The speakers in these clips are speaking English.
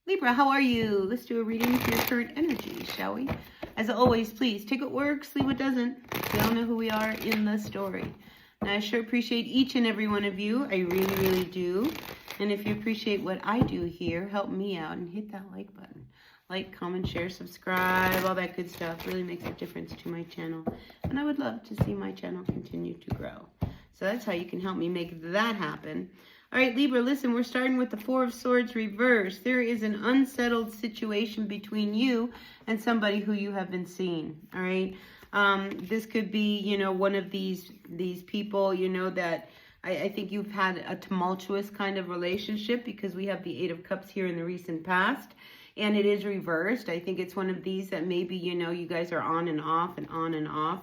Libra, how are you? Let's do a reading for your current energy, shall we? As always, please take what works, leave what doesn't. We all know who we are in the story. And I sure appreciate each and every one of you. I really, really do. And if you appreciate what I do here, help me out and hit that like button. Like, comment, share, subscribe, all that good stuff really makes a difference to my channel. And I would love to see my channel continue to grow. So that's how you can help me make that happen. All right, Libra, listen, we're starting with the Four of Swords reversed. There is an unsettled situation between you and somebody who you have been seeing, all right? This could be, you know, one of these people, you know, that I think you've had a tumultuous kind of relationship because we have the Eight of Cups here in the recent past. And it is reversed. I think it's one of these that maybe, you know, you guys are on and off and on and off.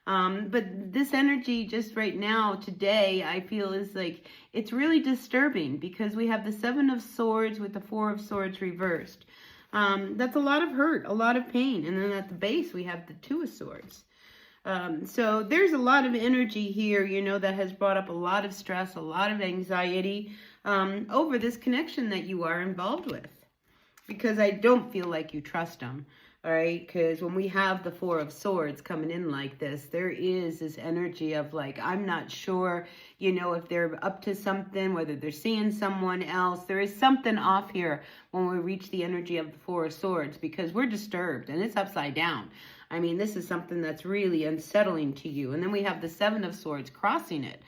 But this energy just right now, today, I feel is like, it's really disturbing because we have the Seven of Swords with the Four of Swords reversed. That's a lot of hurt, a lot of pain. And then at the base, we have the Two of Swords. So there's a lot of energy here, you know, that has brought up a lot of stress, a lot of anxiety over this connection that you are involved with. Because I don't feel like you trust them. All right, because when we have the Four of Swords coming in like this, there is this energy of like, I'm not sure, you know, if they're up to something, whether they're seeing someone else. There is something off here when we reach the energy of the Four of Swords because we're disturbed and it's upside down. I mean, this is something that's really unsettling to you. And then we have the Seven of Swords crossing it.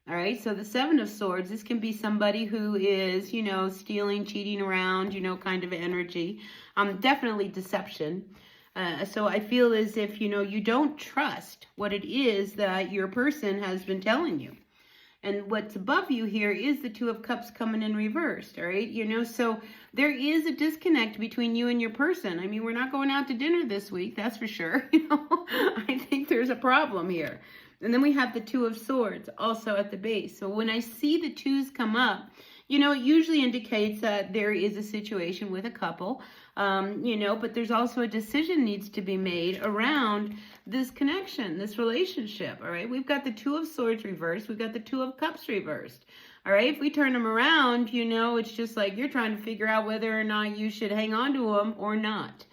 All right, so the Seven of Swords, this can be somebody who is, you know, stealing, cheating around, you know, kind of energy. Definitely deception. So I feel as if, you know, you don't trust what it is that your person has been telling you. And what's above you here is the Two of Cups coming in reversed, all right? You know, so there is a disconnect between you and your person. I mean, we're not going out to dinner this week, that's for sure. You know, I think there's a problem here. And then we have the Two of Swords also at the base. So when I see the twos come up, you know, it usually indicates that there is a situation with a couple, you know, but there's also a decision needs to be made around this connection, this relationship, all right? We've got the Two of Swords reversed. We've got the Two of Cups reversed, all right? If we turn them around, you know, it's just like you're trying to figure out whether or not you should hang on to them or not.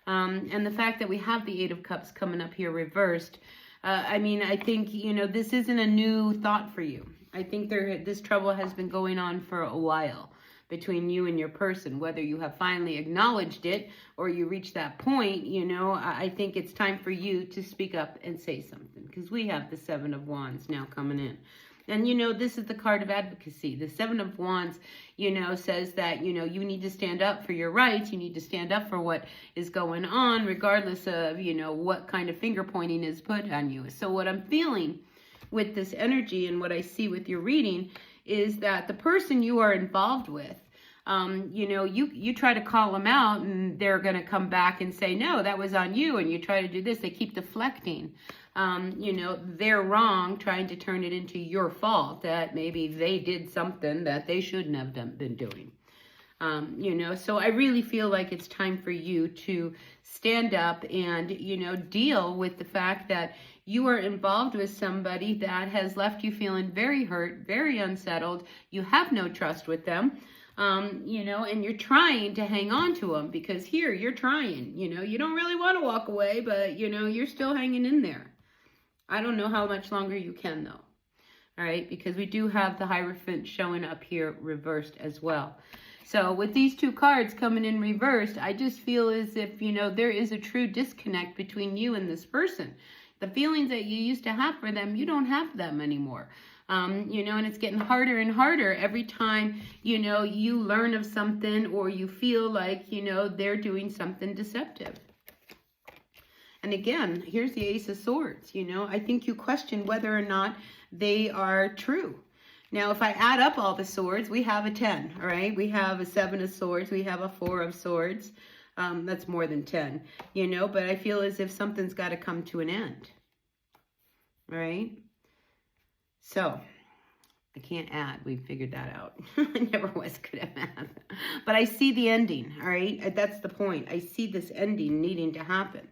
And the fact that we have the Eight of Cups coming up here reversed, I mean, I think, you know, this isn't a new thought for you. I think this trouble has been going on for a while between you and your person. Whether you have finally acknowledged it or you reach that point, you know, I think it's time for you to speak up and say something because we have the Seven of Wands now coming in. And, you know, this is the card of advocacy. The Seven of Wands, you know, says that, you know, you need to stand up for your rights. You need to stand up for what is going on, regardless of, you know, what kind of finger pointing is put on you. So what I'm feeling with this energy and what I see with your reading is that the person you are involved with, you know, you try to call them out and they're going to come back and say, no, that was on you. And you try to do this. They keep deflecting. You know, they're wrong, trying to turn it into your fault that maybe they did something that they shouldn't have been doing. You know, so I really feel like it's time for you to stand up and, you know, deal with the fact that you are involved with somebody that has left you feeling very hurt, very unsettled. You have no trust with them. You know, and you're trying to hang on to them because here you're trying, you know, you don't really want to walk away, but, you know, you're still hanging in there. I don't know how much longer you can, though. All right, because we do have the Hierophant showing up here reversed as well. So with these two cards coming in reversed, I just feel as if, you know, there is a true disconnect between you and this person. The feelings that you used to have for them, you don't have them anymore. You know, and it's getting harder and harder every time, you know, you learn of something or you feel like, you know, they're doing something deceptive. And again, here's the Ace of Swords, you know, I think you question whether or not they are true. Now, if I add up all the swords, we have a 10, all right? We have a 7 of Swords, we have a 4 of Swords. That's more than 10, you know, but I feel as if something's got to come to an end, all right? So, I can't add. We figured that out. I never was good at math. But I see the ending, all right? That's the point. I see this ending needing to happen.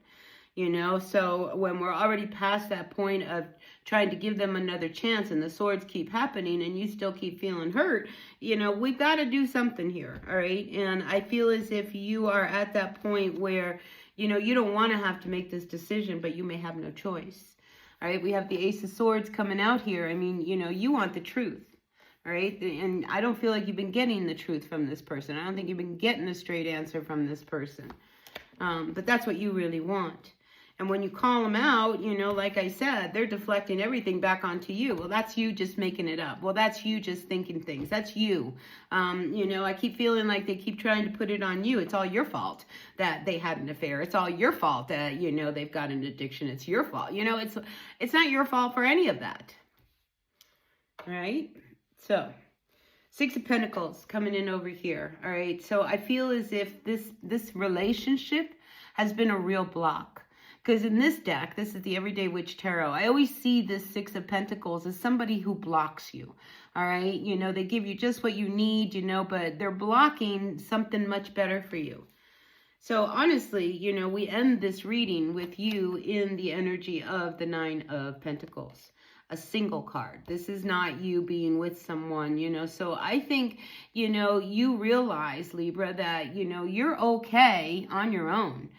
you know? So when we're already past that point of trying to give them another chance and the swords keep happening and you still keep feeling hurt, you know, we've got to do something here, all right? And I feel as if you are at that point where, you know, you don't want to have to make this decision, but you may have no choice, all right? We have the Ace of Swords coming out here. I mean, you know, you want the truth. All right, and I don't feel like you've been getting the truth from this person. I don't think you've been getting a straight answer from this person. But that's what you really want. And when you call them out, you know, like I said, they're deflecting everything back onto you. Well, that's you just making it up. Well, that's you just thinking things. That's you. You know, I keep feeling like they keep trying to put it on you. It's all your fault that they had an affair. It's all your fault that, you know, they've got an addiction. It's your fault. You know, it's not your fault for any of that. All right? So, Six of Pentacles coming in over here, all right? So I feel as if this relationship has been a real block. Because in this deck, this is the Everyday Witch Tarot, I always see this Six of Pentacles as somebody who blocks you, all right? You know, they give you just what you need, you know, but they're blocking something much better for you. So honestly, you know, we end this reading with you in the energy of the Nine of Pentacles. A single card. This is not you being with someone, you know. So I think, you know, you realize, Libra, that, you know, you're okay on your own.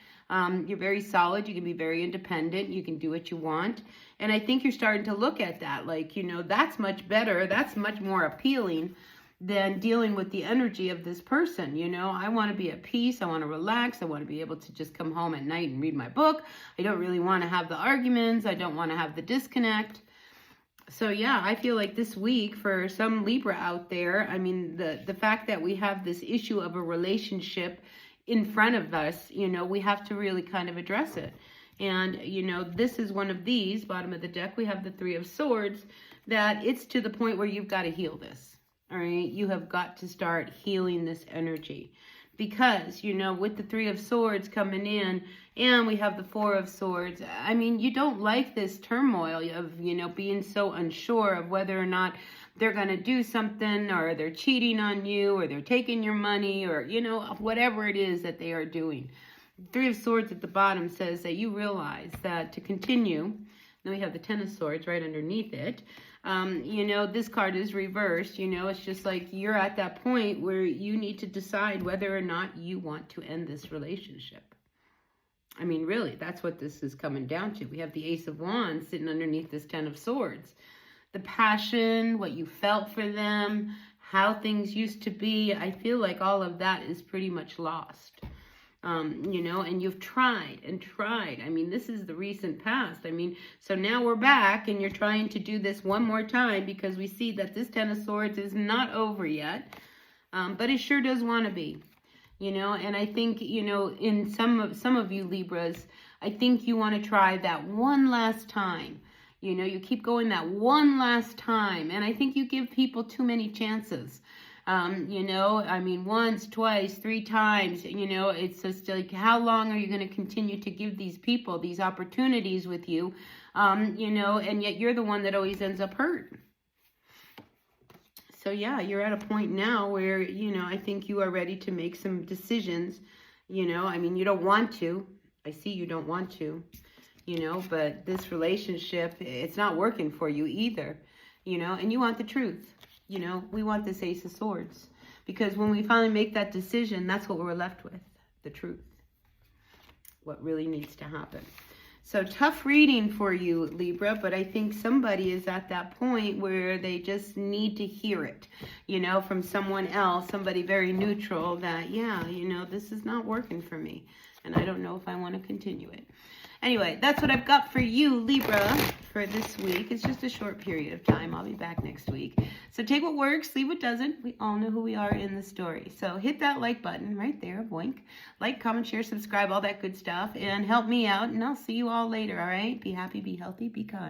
You're very solid. You can be very independent. You can do what you want. And I think you're starting to look at that like, you know, that's much better. That's much more appealing than dealing with the energy of this person. You know, I want to be at peace. I want to relax. I want to be able to just come home at night and read my book. I don't really want to have the arguments. I don't want to have the disconnect. So yeah, I feel like this week for some Libra out there, I mean, the fact that we have this issue of a relationship in front of us, you know, we have to really kind of address it. And, you know, this is one of these, bottom of the deck, we have the Three of Swords, that it's to the point where you've got to heal this, all right? You have got to start healing this energy. Because, you know, with the Three of Swords coming in, and we have the Four of Swords, I mean, you don't like this turmoil of, you know, being so unsure of whether or not they're going to do something, or they're cheating on you, or they're taking your money, or, you know, whatever it is that they are doing. Three of Swords at the bottom says that you realize that to continue, then we have the Ten of Swords right underneath it. You know, this card is reversed. You know, it's just like you're at that point where you need to decide whether or not you want to end this relationship. I mean, really, that's what this is coming down to. We have the Ace of Wands sitting underneath this Ten of Swords. The passion, what you felt for them, how things used to be, I feel like all of that is pretty much lost. You know, and you've tried and tried. I mean, this is the recent past. I mean, so now we're back and you're trying to do this one more time because we see that this Ten of Swords is not over yet, but it sure does want to be, you know. And I think, you know, in some of you Libras, I think you want to try that one last time. You know, you keep going that one last time, and I think you give people too many chances. You know, I mean, once, twice, three times, you know, it's just like, how long are you going to continue to give these people these opportunities with you, you know, and yet you're the one that always ends up hurt. So yeah, you're at a point now where, you know, I think you are ready to make some decisions, you know. I mean, you don't want to. I see you don't want to, you know, but this relationship, it's not working for you either, you know, and you want the truth. You know, we want this Ace of Swords, because when we finally make that decision, that's what we're left with, the truth, what really needs to happen. So tough reading for you, Libra, but I think somebody is at that point where they just need to hear it, you know, from someone else, somebody very neutral, that, yeah, you know, this is not working for me, and I don't know if I want to continue it. Anyway, that's what I've got for you, Libra, for this week. It's just a short period of time. I'll be back next week. So take what works, leave what doesn't. We all know who we are in the story. So hit that like button right there, boink. Like, comment, share, subscribe, all that good stuff. And help me out, and I'll see you all later, all right? Be happy, be healthy, be kind.